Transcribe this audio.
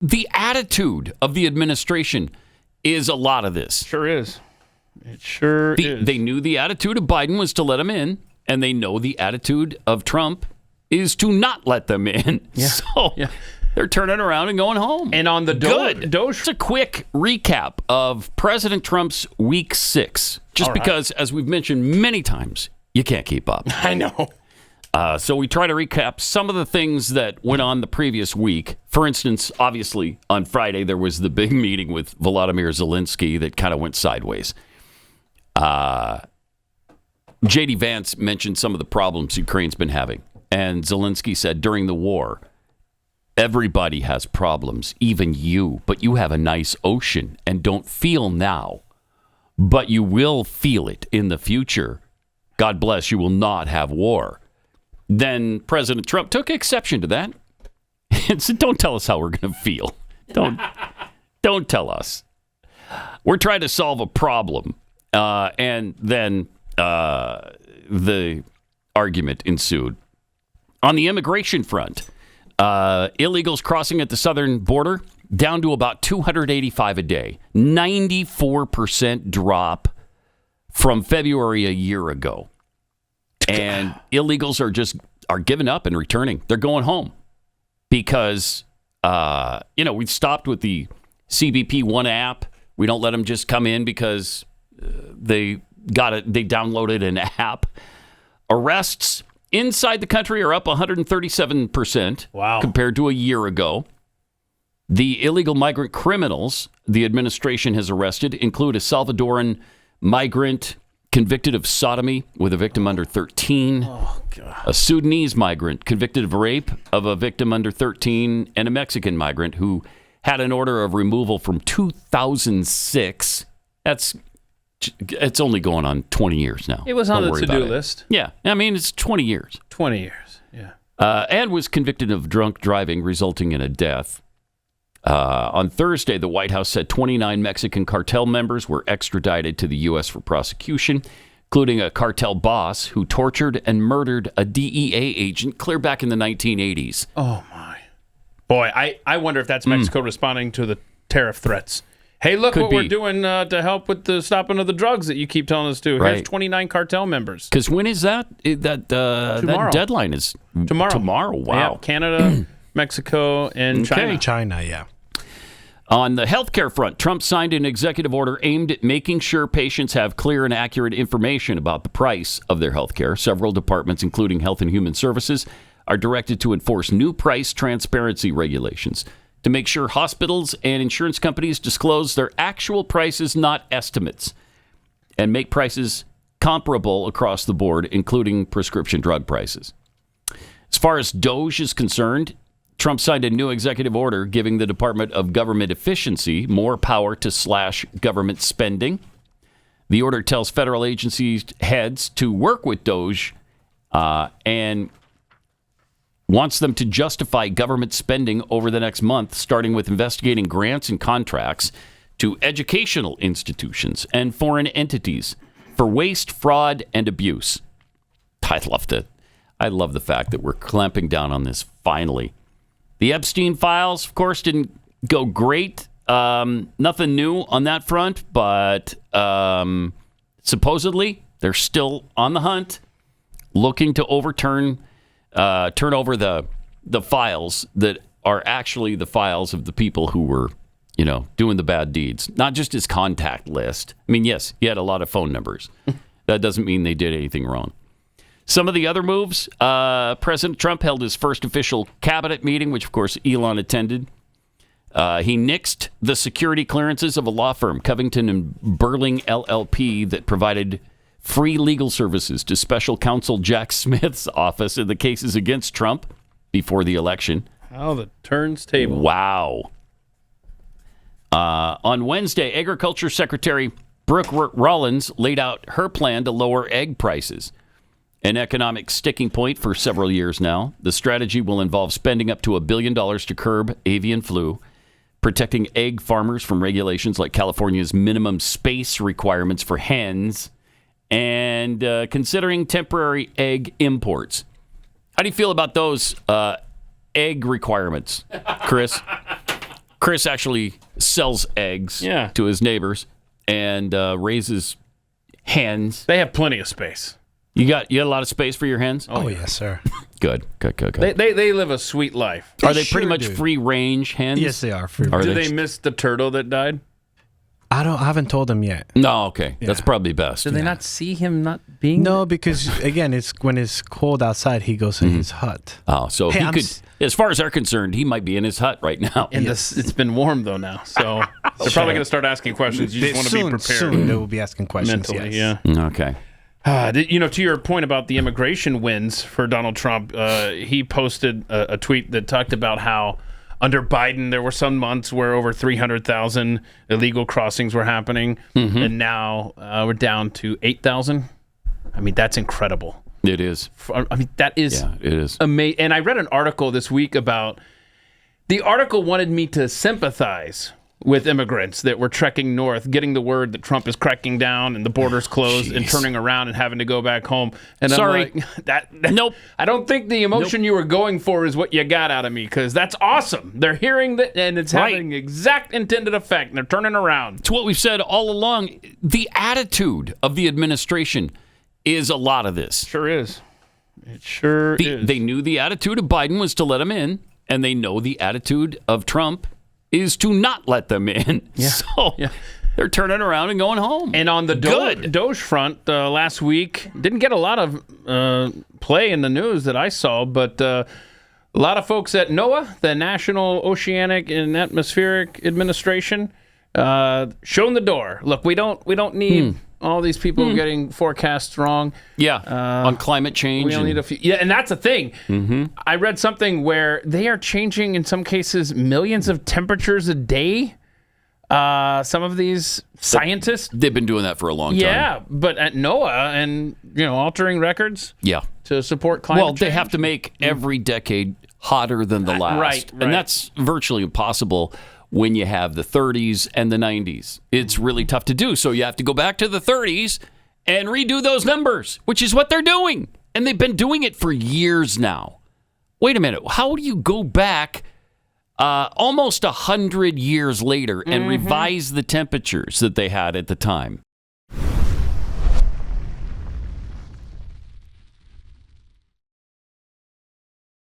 the attitude of the administration is a lot of this. Sure is. It sure is. They knew the attitude of Biden was to let him in, and they know the attitude of Trump is to not let them in. Yeah. So they're turning around and going home. And on the It's a quick recap of President Trump's week 6, just because, as we've mentioned many times, you can't keep up. I know. So we try to recap some of the things that went on the previous week. For instance, obviously, on Friday, there was the big meeting with Volodymyr Zelenskyy that kind of went sideways. JD Vance mentioned some of the problems Ukraine's been having. And Zelensky said, during the war, everybody has problems, even you. But you have a nice ocean and don't feel now. But you will feel it in the future. God bless, you will not have war. Then President Trump took exception to that and said, don't tell us how we're going to feel. Don't tell us. We're trying to solve a problem. And then the argument ensued. On the immigration front, illegals crossing at the southern border down to about 285 a day. 94% drop from February a year ago. And illegals are giving up and returning. They're going home because, we've stopped with the CBP One app. We don't let them just come in because they downloaded an app. Arrests inside the country are up 137% compared to a year ago. The illegal migrant criminals the administration has arrested include a Salvadoran migrant convicted of sodomy with a victim under 13, a Sudanese migrant convicted of rape of a victim under 13, and a Mexican migrant who had an order of removal from 2006. It's only going on 20 years now. It was on the to-do list. Yeah, I mean, it's 20 years. 20 years, yeah. And was convicted of drunk driving, resulting in a death. On Thursday, the White House said 29 Mexican cartel members were extradited to the U.S. for prosecution, including a cartel boss who tortured and murdered a DEA agent clear back in the 1980s. Oh, my. Boy, I wonder if that's Mexico responding to the tariff threats. Hey, look what we're doing to help with the stopping of the drugs that you keep telling us to. Here's 29 cartel members. Because when is that? That deadline is tomorrow. Tomorrow, wow. Yeah, Canada, Mexico, and China. China, yeah. On the healthcare front, Trump signed an executive order aimed at making sure patients have clear and accurate information about the price of their healthcare. Several departments, including Health and Human Services, are directed to enforce new price transparency regulations to make sure hospitals and insurance companies disclose their actual prices, not estimates, and make prices comparable across the board, including prescription drug prices. As far as DOGE is concerned, Trump signed a new executive order giving the Department of Government Efficiency more power to slash government spending. The order tells federal agencies heads to work with DOGE and wants them to justify government spending over the next month, starting with investigating grants and contracts to educational institutions and foreign entities for waste, fraud, and abuse. I love the fact that we're clamping down on this finally. The Epstein files, of course, didn't go great. Nothing new on that front, but supposedly they're still on the hunt, looking to turn over the files that are actually the files of the people who were, doing the bad deeds. Not just his contact list. I mean, yes, he had a lot of phone numbers. That doesn't mean they did anything wrong. Some of the other moves, President Trump held his first official cabinet meeting, which, of course, Elon attended. He nixed the security clearances of a law firm, Covington and Burling LLP, that provided free legal services to special counsel Jack Smith's office in the cases against Trump before the election. How the turns table. Wow. On Wednesday, Agriculture Secretary Brooke Rollins laid out her plan to lower egg prices, an economic sticking point for several years now. The strategy will involve spending up to $1 billion to curb avian flu, protecting egg farmers from regulations like California's minimum space requirements for hens, and considering temporary egg imports. How do you feel about those egg requirements, Chris? Chris actually sells eggs to his neighbors and raises hens. They have plenty of space. You got a lot of space for your hens? Oh yes, sir. Good. They live a sweet life. Are they pretty much free range hens? Yes, they are. Do they miss the turtle that died? I haven't told them yet. No, okay. Yeah. That's probably best. Do they not see him not being No, because again, it's when it's cold outside, he goes in his hut. Oh, so he could, as far as they're concerned, he might be in his hut right now. And it's been warm though now, so they're probably going to start asking questions. You just want to be prepared. Soon they will be asking questions. Mentally, yes. yeah. Okay. To your point about the immigration wins for Donald Trump, he posted a tweet that talked about how under Biden, there were some months where over 300,000 illegal crossings were happening, and now we're down to 8,000. I mean, that's incredible. It is. I mean, that is it is amazing. And I read an article this week the article wanted me to sympathize with immigrants that were trekking north, getting the word that Trump is cracking down and the borders closed and turning around and having to go back home. And sorry, I'm like, nope. I don't think the emotion you were going for is what you got out of me, because that's awesome. They're hearing that, and it's having the exact intended effect, and they're turning around. It's what we've said all along. The attitude of the administration is a lot of this. Sure is. It sure is. They knew the attitude of Biden was to let him in, and they know the attitude of Trump is to not let them in. Yeah. So they're turning around and going home. And on the Doge front, last week, didn't get a lot of play in the news that I saw, but a lot of folks at NOAA, the National Oceanic and Atmospheric Administration, shown the door. Look, we don't need all these people getting forecasts wrong. On climate change. We only need a few. Yeah, and that's the thing. I read something where they are changing, in some cases, millions of temperatures a day. Some of these scientists. They've been doing that for a long time. Yeah, but at NOAA and, altering records to support climate change. Well, they have to make every decade hotter than the last. Right. And that's virtually impossible when you have the 30s and the 90s. It's really tough to do. So you have to go back to the 30s and redo those numbers, which is what they're doing. And they've been doing it for years now. Wait a minute. How do you go back almost 100 years later and revise the temperatures that they had at the time?